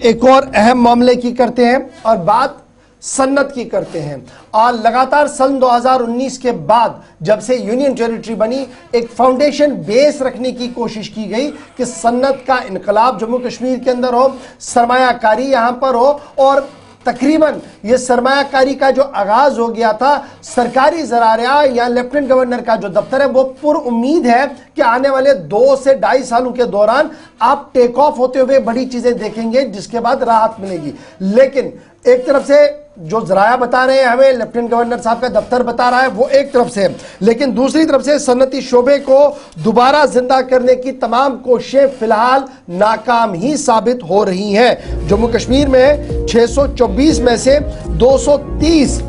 ایک اور اہم معاملے کی کرتے ہیں اور بات صنعت کی کرتے ہیں. اور لگاتار سن 2019 کے بعد جب سے یونین ٹیریٹری بنی ایک فاؤنڈیشن بیس رکھنے کی کوشش کی گئی کہ صنعت کا انقلاب جموں کشمیر کے اندر ہو, سرمایہ کاری یہاں پر ہو. اور تقریباً یہ سرمایہ کاری کا جو آغاز ہو گیا تھا, سرکاری ذرائع یا لیفٹنٹ گورنر کا جو دفتر ہے وہ پر امید ہے کہ آنے والے 2 سے 2.5 سالوں کے دوران آپ ٹیک آف ہوتے ہوئے بڑی چیزیں دیکھیں گے جس کے بعد راحت ملے گی. لیکن ایک طرف سے جو ذرائع بتا رہے ہیں ہمیں, لیفٹنٹ گورنر صاحب کا دفتر بتا رہا ہے, وہ ایک طرف سے, لیکن دوسری طرف سے صنعتی شعبے کو دوبارہ زندہ کرنے کی تمام کوششیں فی الحال ناکام ہی ثابت ہو رہی ہیں. جموں کشمیر میں 624 میں سے 230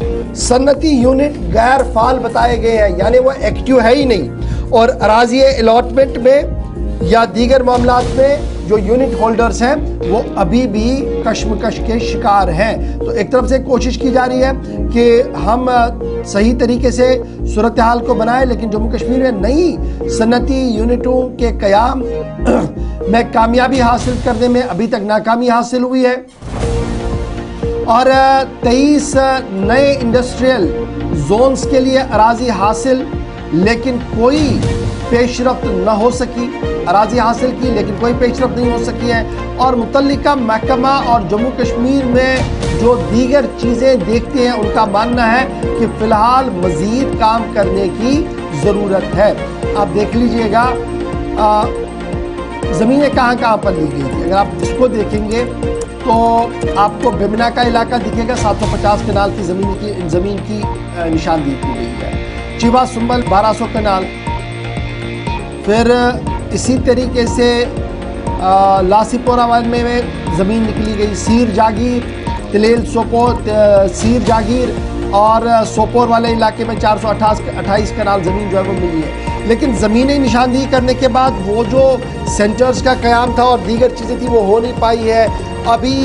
صنعتی یونٹ غیر فعال بتائے گئے ہیں, یعنی وہ ایکٹیو ہے ہی نہیں. اور اراضی الاٹمنٹ میں یا دیگر معاملات میں جو یونٹ ہولڈرز ہیں وہ ابھی بھی کشمکش کے شکار ہیں. تو ایک طرف سے کوشش کی جا رہی ہے کہ ہم صحیح طریقے سے صورتحال کو بنائیں, لیکن جموں کشمیر میں نئی صنعتی یونٹوں کے قیام میں کامیابی حاصل کرنے میں ابھی تک ناکامی حاصل ہوئی ہے. اور 23 نئے انڈسٹریل زونز کے لیے اراضی حاصل, لیکن کوئی پیش رفت نہ ہو سکی. اراضی حاصل کی لیکن کوئی پیش رفت نہیں ہو سکی ہے. اور متعلقہ محکمہ اور جموں کشمیر میں جو دیگر چیزیں دیکھتے ہیں ان کا ماننا ہے کہ فی الحال مزید کام کرنے کی ضرورت ہے. آپ دیکھ لیجئے گا زمینیں کہاں کہاں پر لی گئی تھی. اگر آپ اس کو دیکھیں گے تو آپ کو بیمنا کا علاقہ دکھے گا, 750 کنال کی زمین کی نشاندہی کی گئی ہے. چیوا سنبل 1200 کنال. پھر اسی طریقے سے لاسی پورہ والے میں زمین نکلی گئی. سیر جاگیر, تلیل سوپور, سیر جاگیر اور سوپور والے علاقے میں 428 کنال زمین جو ہے وہ ملی ہے. لیکن زمینیں نشاندہی کرنے کے بعد وہ جو سینٹرز کا قیام تھا اور دیگر چیزیں تھی وہ ہو نہیں پائی ہے. ابھی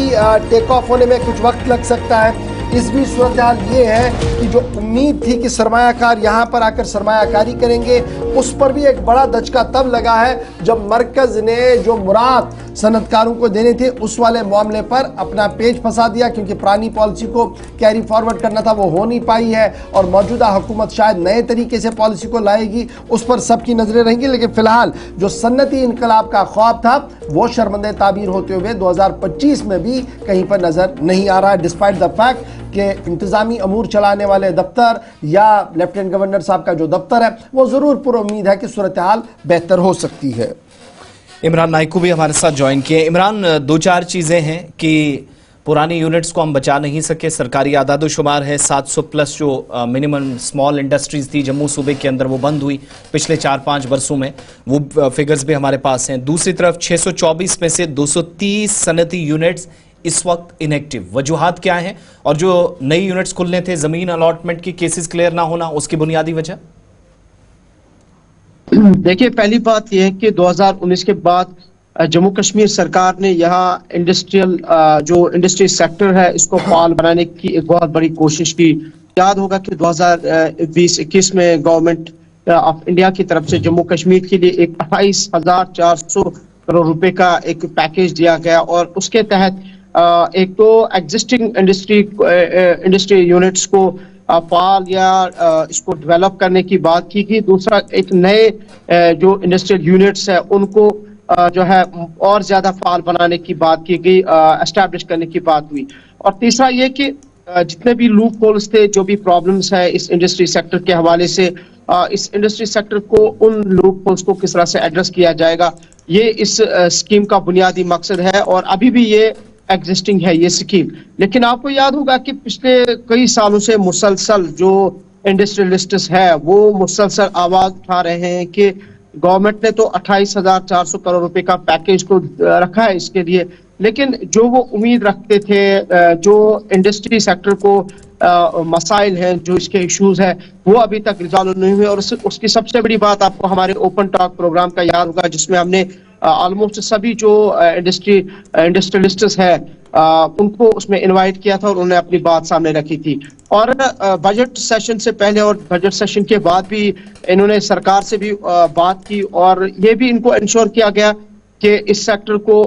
ٹیک آف ہونے میں کچھ وقت لگ سکتا ہے. اس بھی صورتحال یہ ہے کہ جو امید تھی کہ سرمایہ کار یہاں پر آ کر سرمایہ کاری کریں گے, اس پر بھی ایک بڑا دھچکا تب لگا ہے جب مرکز نے جو مراد صنعت کاروں کو دینے تھے اس والے معاملے پر اپنا پیچ پھنسا دیا, کیونکہ پرانی پالیسی کو کیری فارورڈ کرنا تھا وہ ہو نہیں پائی ہے. اور موجودہ حکومت شاید نئے طریقے سے پالیسی کو لائے گی, اس پر سب کی نظریں رہیں گی. لیکن فی الحال جو صنعتی انقلاب کا خواب تھا وہ شرمندہ تعبیر ہوتے ہوئے 2025 میں بھی کہیں پر نظر نہیں آ رہا ہے, ڈسپائٹ دا فیکٹ کہ انتظامی امور چلانے والے دفتر یا لیفٹنٹ گورنر صاحب کا جو دفتر ہے وہ ضرور پر امید ہے کہ صورتحال بہتر ہو سکتی ہے. عمران نائکو بھی ہمارے ساتھ جوائن کیے. عمران, 2-4 چیزیں ہیں کہ پرانی یونٹس کو ہم بچا نہیں سکے. سرکاری اعداد و شمار ہے 700 پلس جو منیمم سمال انڈسٹریز تھی جموں صوبے کے اندر وہ بند ہوئی پچھلے 4-5 برسوں میں, وہ فگرز بھی ہمارے پاس ہیں. دوسری طرف 624 میں سے 230 صنعتی یونٹس اس وقت انیکٹیو. وجوہات کیا ہیں؟ اور جو نئی یونٹس کھلنے تھے زمین الاٹمنٹ کی کیسز کلیئر نہ ہونا, اس کی بنیادی وجہ؟ دیکھیں, پہلی بات یہ ہے کہ 2019 کے بعد جموں کشمیر سرکار نے یہاں جو انڈسٹری سیکٹر ہے اس کو فعال بنانے کی ایک بہت بڑی کوشش کی. یاد ہوگا کہ 2020-21 میں گورنمنٹ آف انڈیا کی طرف سے جموں کشمیر کے لیے ایک 28,400 کروڑ روپے کا ایک پیکیج دیا گیا, اور اس کے تحت ایک تو ایگزسٹنگ انڈسٹری یونٹس کو فعال یا اس کو ڈیولپ کرنے کی بات کی گئی. دوسرا, ایک نئے جو انڈسٹریل یونٹس ہیں ان کو جو ہے اور زیادہ فعال بنانے کی بات کی گئی, اسٹیبلش کرنے کی بات ہوئی. اور تیسرا یہ کہ جتنے بھی لوپ ہولز تھے, جو بھی پرابلمز ہیں اس انڈسٹری سیکٹر کے حوالے سے, اس انڈسٹری سیکٹر کو ان لوپ ہولز کو کس طرح سے ایڈریس کیا جائے گا, یہ اس اسکیم کا بنیادی مقصد ہے. اور ابھی بھی یہ ایگزسٹنگ ہے یہ اسکیم. لیکن آپ کو یاد ہوگا کہ پچھلے کئی سالوں سے مسلسل جو انڈسٹریلسٹس ہے وہ مسلسل آواز اٹھا رہے ہیں کہ گورنمنٹ نے تو 28,400 کروڑ روپے کا پیکیج تو رکھا ہے اس کے لیے, لیکن جو وہ امید رکھتے تھے, جو انڈسٹری سیکٹر کو مسائل ہیں, جو اس کے ایشوز ہیں, وہ ابھی تک ریزالو نہیں ہوئے. اور اس کی سب سے بڑی بات آپ کو ہمارے اوپن ٹاک پروگرام کا یاد ہوگا جس میں ہم نے آلموسٹ سبھی جو انڈسٹریلسٹس ہیں ان کو اس میں انوائٹ کیا تھا اور انہوں نے اپنی بات سامنے رکھی تھی. اور بجٹ سیشن سے پہلے اور بجٹ سیشن کے بعد بھی انہوں نے سرکار سے بھی بات کی, اور یہ بھی ان کو انشور کیا گیا کہ اس سیکٹر کو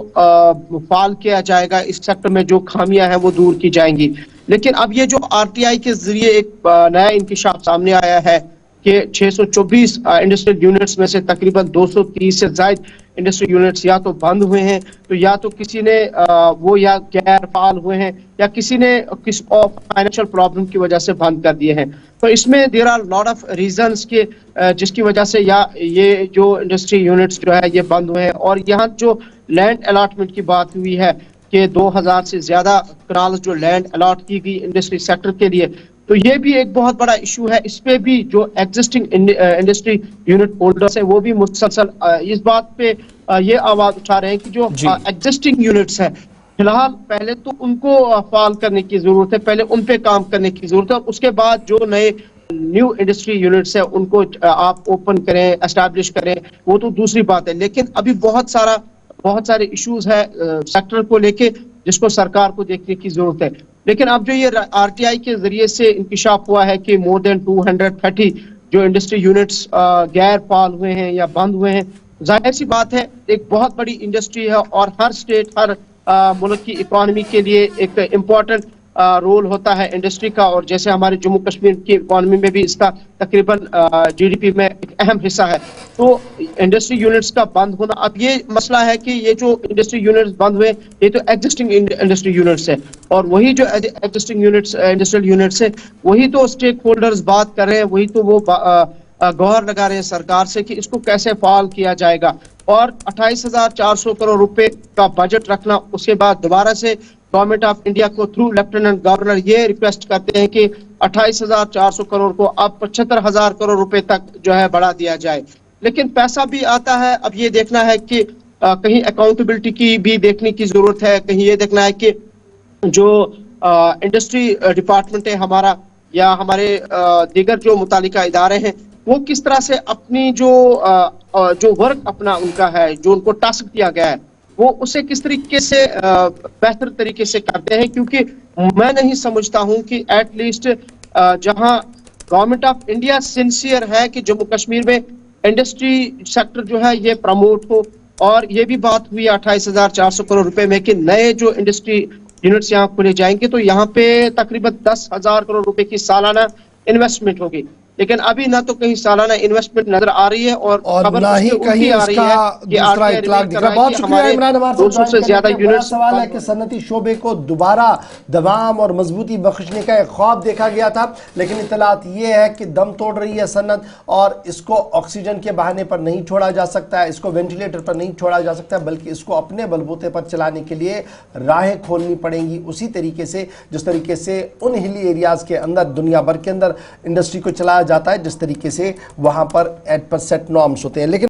فعال کیا جائے گا, اس سیکٹر میں جو خامیاں ہیں وہ دور کی جائیں گی. لیکن اب یہ جو RTI کے ذریعے ایک نیا انکشاف سامنے آیا ہے کہ 624 انڈسٹریل یونٹس میں سے تقریباً 230 سے زائد انڈسٹری یونٹس یا تو بند ہوئے ہیں, تو یا تو کسی نے وہ یا غیر فعال ہوئے ہیں یا کسی نے کس فائنینشیل پرابلم کی وجہ سے بند کر دیے ہیں. تو اس میں there are lot of reasons کے جس کی وجہ سے یا یہ جو انڈسٹری یونٹس جو ہے یہ بند ہوئے ہیں. اور یہاں جو لینڈ الاٹمنٹ کی بات ہوئی ہے کہ 2000 سے زیادہ کنال جو لینڈ الاٹ کی گئی انڈسٹری سیکٹر کے لیے, تو یہ بھی ایک بہت بڑا ایشو ہے. اس پہ بھی جو ایگزسٹنگ انڈسٹری یونٹ ہولڈرز ہیں وہ بھی مسلسل اس بات پہ یہ آواز اٹھا رہے ہیں کہ جو ایگزسٹنگ یونٹس ہیں فی الحال پہلے تو ان کو فعال کرنے کی ضرورت ہے, پہلے ان پہ کام کرنے کی ضرورت ہے, اور اس کے بعد جو نیو انڈسٹری یونٹس ہیں ان کو آپ اوپن کریں, اسٹیبلش کریں, وہ تو دوسری بات ہے. لیکن ابھی بہت سارے ایشوز ہے سیکٹر کو لے کے جس کو سرکار کو دیکھنے کی ضرورت ہے. لیکن اب جو یہ RTI کے ذریعے سے انکشاف ہوا ہے کہ مور دین 230 جو انڈسٹری یونٹس غیر فعال ہوئے ہیں یا بند ہوئے ہیں, ظاہر سی بات ہے ایک بہت بڑی انڈسٹری ہے اور ہر اسٹیٹ ہر ملک کی اکانومی کے لیے ایک امپورٹنٹ رول ہوتا ہے انڈسٹری کا. اور جیسے ہمارے جموں کشمیر کی اکانومی میں بھی اس کا تقریباً GDP میں ایک اہم حصہ ہے. تو انڈسٹری یونٹس کا بند ہونا, اب یہ مسئلہ ہے کہ یہ جو انڈسٹری یونٹس بند ہوئے یہ تو ایگزسٹنگ انڈسٹری یونٹس ہے, اور وہی جو ایگزسٹنگ یونٹس انڈسٹریل یونٹس ہے وہی تو اسٹیک ہولڈرز بات کر رہے ہیں, وہی تو وہ گوہر لگا رہے ہیں سرکار سے کہ اس کو کیسے فعال کیا جائے گا. اور 28,400 کروڑ روپے کا بجٹ رکھنا, اس کے بعد دوبارہ سے گورنمنٹ آف انڈیا کو تھرو لیفٹیننٹ گورنر یہ ریکویسٹ کرتے ہیں کہ 28,400 کروڑ کو اب 75,000 کروڑ روپے تک جو ہے بڑھا دیا جائے. لیکن پیسہ بھی آتا ہے, اب یہ دیکھنا ہے کہ کہیں اکاؤنٹیبلٹی کی بھی دیکھنے کی ضرورت ہے, کہیں یہ دیکھنا ہے کہ جو انڈسٹری ڈپارٹمنٹ ہے ہمارا یا ہمارے دیگر جو متعلقہ ادارے ہیں وہ کس طرح سے اپنی جو ورک اپنا ان کا ہے, جو ان کو ٹاسک دیا گیا ہے, وہ اسے کس طریقے سے بہتر طریقے سے کرتے ہیں. کیونکہ میں نہیں سمجھتا ہوں کہ ایٹ لیسٹ جہاں گورنمنٹ آف انڈیا سنسیئر ہے کہ جموں کشمیر میں انڈسٹری سیکٹر جو ہے یہ پروموٹ ہو, اور یہ بھی بات ہوئی 28,400 کروڑ روپے میں کہ نئے جو انڈسٹری یونٹس یہاں کھولے جائیں گے تو یہاں پہ تقریباً 10,000 کروڑ روپے کی سالانہ انویسٹمنٹ ہوگی. لیکن ابھی نہ تو کہیں سالانہ انویسٹمنٹ نظر آ رہی ہے اور نہ ہی کہیں اس کا دوسرا اطلاق دکھ رہا ہے. بہت شکریہ عمران ہمارے ساتھ جوائن کرنے کے. بڑا سوال ہے کہ صنعتی شعبے کو دوبارہ دوام اور مضبوطی بخشنے کا ایک خواب دیکھا گیا تھا, لیکن اطلاعات یہ ہے کہ دم توڑ رہی ہے صنعت, اور اس کو آکسیجن کے بہانے پر نہیں چھوڑا جا سکتا ہے, اس کو وینٹیلیٹر پر نہیں چھوڑا جا سکتا ہے, بلکہ اس کو اپنے بلبوتے پر چلانے کے لیے راہیں کھولنی پڑیں گی, اسی طریقے سے جس طریقے سے ان ہلی ایریاز کے اندر دنیا بھر کے اندر انڈسٹری کو چلایا جاتا ہے, جس طریقے سے وہاں پر 8% نارمز ہوتے ہیں. لیکن